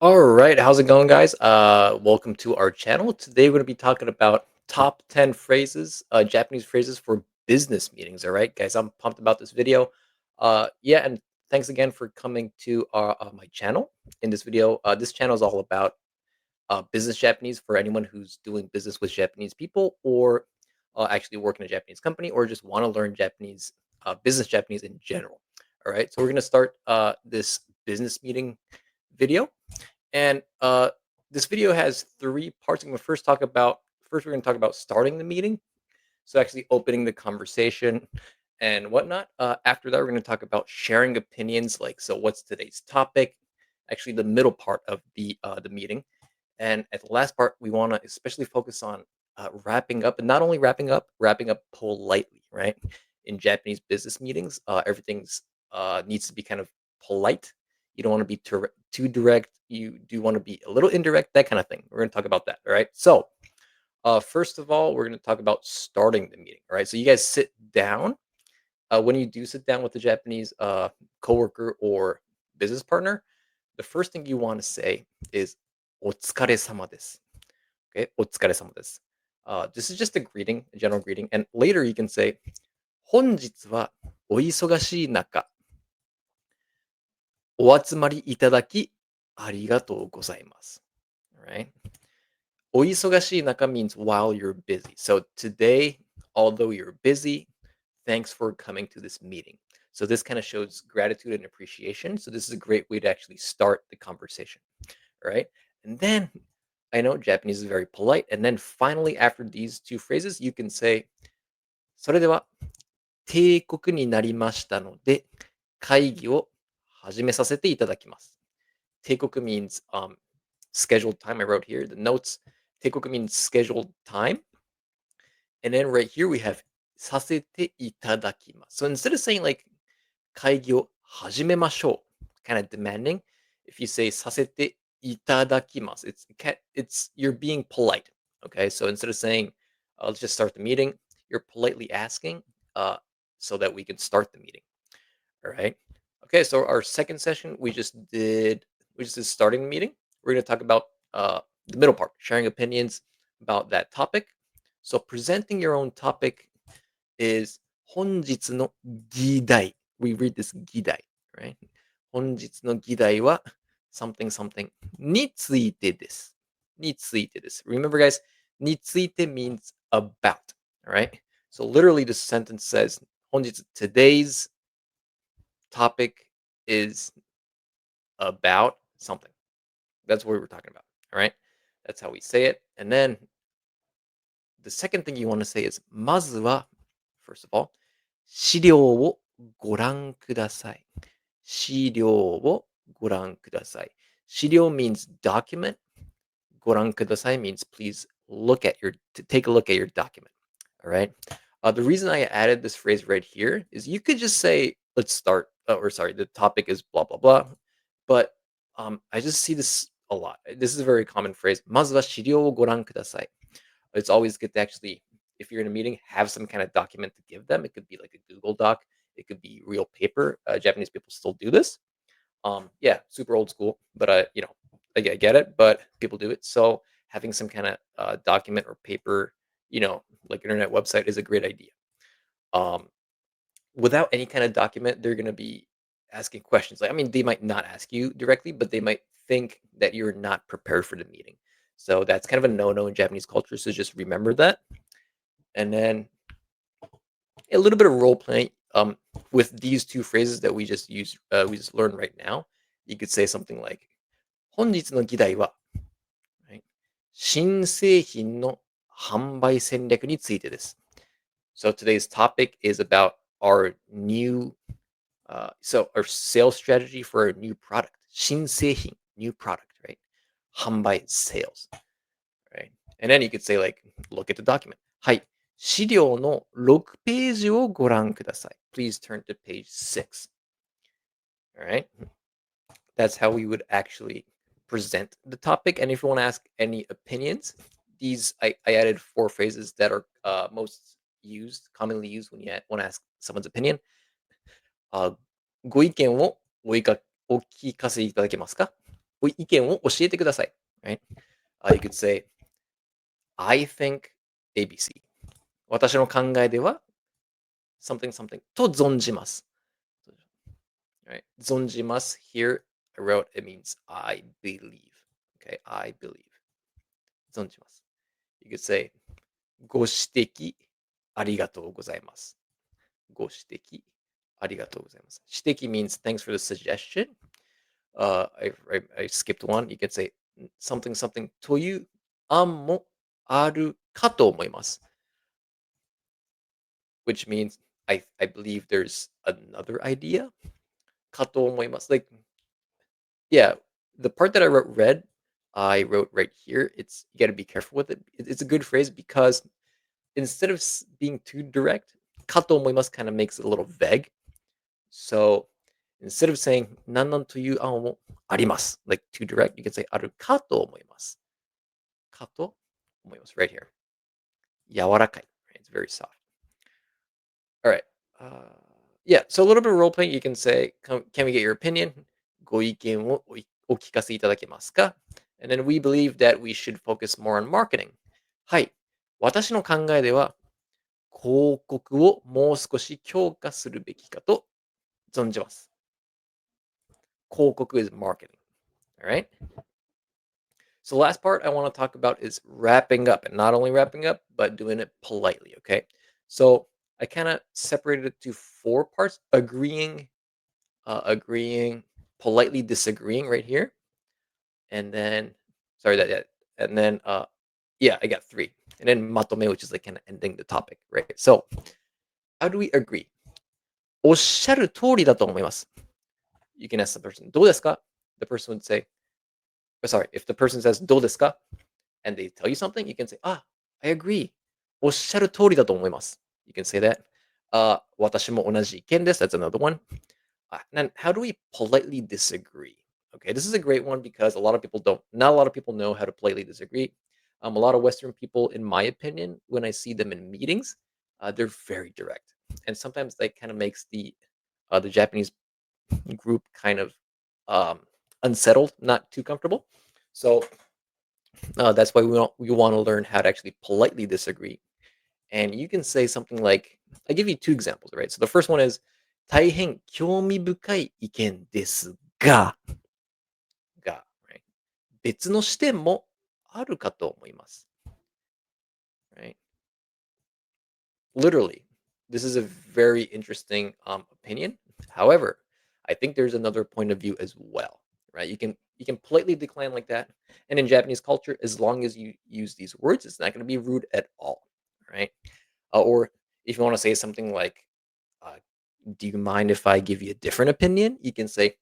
All right, how's it going, guys? Welcome to our channel. Today we're going to be talking about top 10 phrases, Japanese phrases for business meetings. All right, guys, I'm pumped about this video. Yeah, and thanks again for coming to my channel. In this video, this channel is all about business Japanese for anyone who's doing business with Japanese people or actually work in a Japanese company or just want to learn Japanese, business Japanese in general. All right, so we're going to start this business meeting video. And this video has three parts. I'm gonna first talk about first we're gonna talk about starting the meeting, so actually opening the conversation and whatnot. After that, we're gonna talk about sharing opinions, like so what's today's topic, actually the middle part of the meeting. And at the last part, we want to especially focus on wrapping up, and not only wrapping up politely, right? In Japanese business meetings, everything's needs to be kind of polite. You don't want to be too direct. You do want to be a little indirect, that kind of thing. We're going to talk about that. All right. So, first of all, we're going to talk about starting the meeting. All right. So, you guys sit down. When you do sit down with a Japanese coworker or business partner, the first thing you want to say is "お疲れ様です." Okay, "お疲れ様です." This is just a greeting, a general greeting, and later you can say "本日はお忙しい中お集まりいただきありがとうございます." All right. お忙しい中 means while you're busy. So today, although you're busy, thanks for coming to this meeting. So this kind of shows gratitude and appreciation. So this is a great way to actually start the conversation. All right. And then I know Japanese is very polite. And then finally, after these two phrases, you can say, それでは定刻になりましたので、会議を始めさせていただきます。Teikoku means scheduled time. I wrote here the notes. Teikoku means scheduled time. And then right here we have sasete itadakimasu. So instead of saying like 会議を始めましょう, kind of demanding, if you say sasete itadakimasu, it's you're being polite. Okay, so instead of saying let's just start the meeting, you're politely asking uh, so that we can start the meeting. All right. Okay, so our second session, we just did starting the meeting. We're going to talk about the middle part, sharing opinions about that topic. So presenting your own topic is 本日の議題. We read this 議題, right? 本日の議題は something something についてです。についてです. Remember, guys, について means about. All right. So literally, this sentence says 本日 today's topic is about something. That's what we were talking about. All right. That's how we say it. And then the second thing you want to say is まずは first of all 資料をご覧ください。資料をご覧ください。資料 means document. ご覧ください means please take a look at your document. All right. The reason I added this phrase right here is you could just say, let's start, or sorry, the topic is blah, blah, blah. But I just see this a lot. This is a very common phrase. まずは資料をご覧ください. It's always good to actually, if you're in a meeting, have some kind of document to give them. It could be like a Google Doc. It could be real paper. Japanese people still do this. Yeah, super old school, but I get it. But people do it. So having some kind of document or paper, like internet website, is a great idea. Um, Without any kind of document, they're gonna be asking questions. Like, I mean, they might not ask you directly, but they might think that you're not prepared for the meeting. So that's kind of a no-no in Japanese culture. So just remember that. And then a little bit of role playing with these two phrases that we just learned right now. You could say something like 本日の議題は right? 新製品の販売戦略についてです. So today's topic is about our our sales strategy for a new product. 新製品, new product, right? 販売 sales, right? And then you could say like, look at the document. はい。資料の6ページをご覧ください. Please turn to page 6. All right. That's how we would actually present the topic. And if you want to ask any opinions, I added four phrases that are commonly used when you want to ask someone's opinion. ご意見をお聞かせいただけますか?意見を教えてください。Right? You could say, I think ABC. 私の考えでは something something と存じます。Right? 存じます here I wrote it means I believe. Okay, I believe. 存じます。You could say ご指摘ありがとうございます。ご指摘ありがとうございます。指摘 means thanks for the suggestion. I skipped one. You could say something something という案もあるかと思います。Which means I believe there's another idea かと思います。Like, yeah, the part that I wrote red, I wrote right here. You got to be careful with it. It's a good phrase because instead of being too direct, かと思います kind of makes it a little vague. So instead of saying なんなんという案もあります like too direct, you can say あるかと思います。かと思います right here. 柔らかい. Right? It's very soft. All right. Uh, yeah. So a little bit of role playing. You can say, "Can we get your opinion?" ご意見をお聞かせいただけますか? And then we believe that we should focus more on marketing. はい。私の考えでは、広告をもう少し強化するべきかと存じます。広告 is marketing. All right. So the last part I want to talk about is wrapping up, and not only wrapping up, but doing it politely. Okay. So I kind of separated it to four parts: agreeing, politely disagreeing right here, and then sorry that and then yeah, I got three, and then matome, which is like kind of ending the topic, right? So how do we agree? おっしゃる通りだと思います. You can ask the person, どうですか? The person would say, sorry, if the person says どうですか? And they tell you something, you can say, I agree. おっしゃる通りだと思います. You can say that. 私も同じ意見です. That's another one. Then how do we politely disagree? Okay, this is a great one because not a lot of people know how to politely disagree. A lot of Western people, in my opinion, when I see them in meetings, they're very direct, and sometimes that kind of makes the Japanese group kind of um, unsettled, not too comfortable. So that's why we want to learn how to actually politely disagree. And you can say something like, I give you two examples, right? So the first one is 大変興味深い意見ですが、right? 別の視点もあるかと思います。Right? Literally, this is a very interesting opinion. However, I think there's another point of view as well. Right? You can politely decline like that. And in Japanese culture, as long as you use these words, it's not going to be rude at all. Right? Or if you want to say something like, uh, do you mind if I give you a different opinion? You can say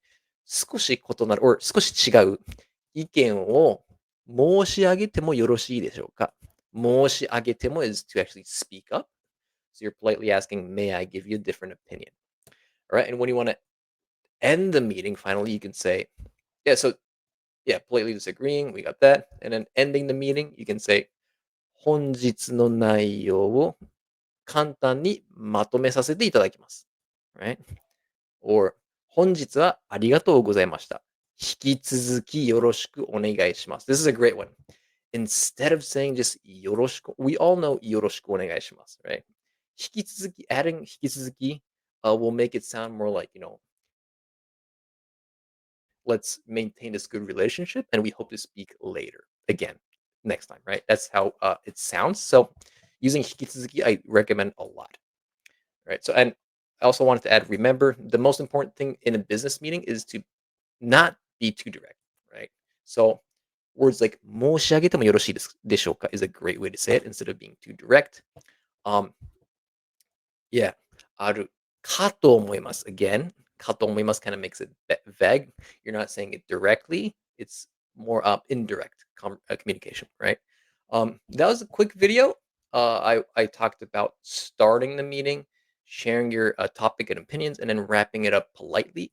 少し異なる or 少し違う意見を申し上げてもよろしいでしょうか? 申し上げても is to actually speak up. So you're politely asking, may I give you a different opinion? All right. And when you want to end the meeting, finally, you can say, yeah, so yeah, politely disagreeing. We got that. And then ending the meeting, you can say, 本日の内容を簡単にまとめさせていただきます。Right? Or 本日はありがとうございました. 引き続きよろしくお願いします. This is a great one. Instead of saying just よろしく, we all know よろしくお願いします, right? 引き続き, adding 引き続き will make it sound more like, let's maintain this good relationship and we hope to speak later again next time, right? That's how it sounds. So using 引き続き, I recommend a lot. Right. So, and I also wanted to add, remember, the most important thing in a business meeting is to not be too direct, right? So words like 申し上げてもよろしいですでしょうか is a great way to say it instead of being too direct. Um, yeah. あるかと思います again. かと思います kind of makes it vague. You're not saying it directly. It's more indirect communication, right? That was a quick video. I talked about starting the meeting, sharing your topic and opinions, and then wrapping it up politely.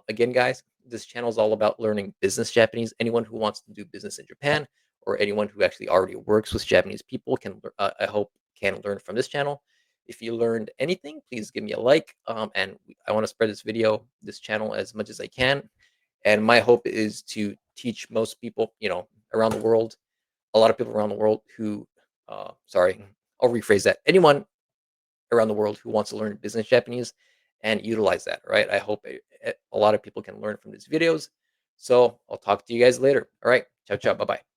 Again, guys, this channel is all about learning business Japanese. Anyone who wants to do business in Japan or anyone who actually already works with Japanese people I hope, can learn from this channel. If you learned anything, please give me a like. And I want to spread this channel as much as I can. And my hope is to teach most people, around the world, a lot of people around the world who, sorry, I'll rephrase that. Anyone around the world who wants to learn business Japanese and utilize that, right? I hope a lot of people can learn from these videos. So I'll talk to you guys later. All right. Ciao, ciao. Bye bye.